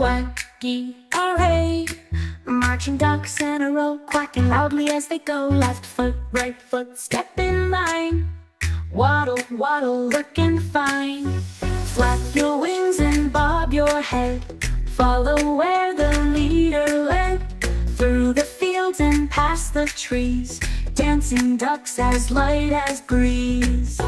Quacky, hooray! Marching ducks in a row, quacking loudly as they go. Left foot, right foot, step in line. Waddle, waddle, looking fine. Flap your wings and bob your head. Follow where the leader led. Through the fields and past the trees, dancing ducks as light as breeze.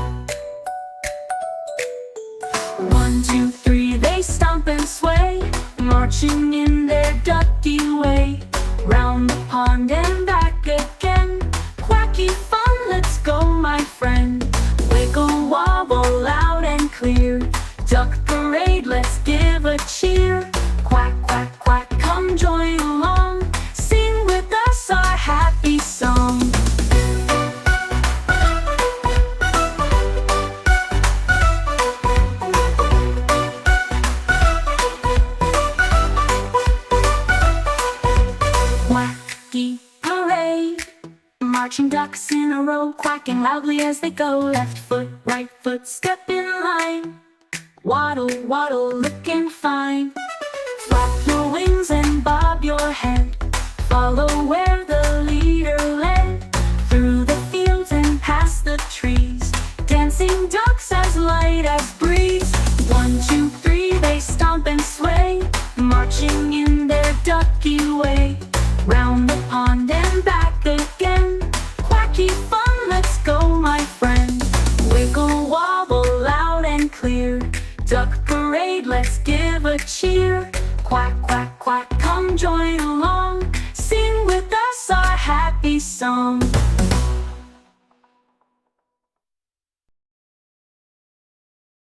1, 2, 3, they stomp and sway, marching in their ducky way. Round the pond and back again. Quacky fun, let's go, my friend. Wiggle, wobble, loud and clear. Duck parade, let's give a cheer. Quack, quack, quack, come join along. Sing with us our happy song. Quacky, hooray! Marching ducks in a row, quacking loudly as they go. Left foot, right foot, step in line. Waddle, waddle, looking fine. Flap your wings and bob your head. Follow where the leader led. Through the fields and past the trees, dancing ducks as light as breeze. 1, 2, 3, they stomp and sway, marching in their ducky way. Round the pond and back again. Quacky fun, let's go, my friend. Wiggle, wobble, loud and clear. Duck parade, let's give a cheer. Quack, quack, quack, come join along. Sing with us our happy song.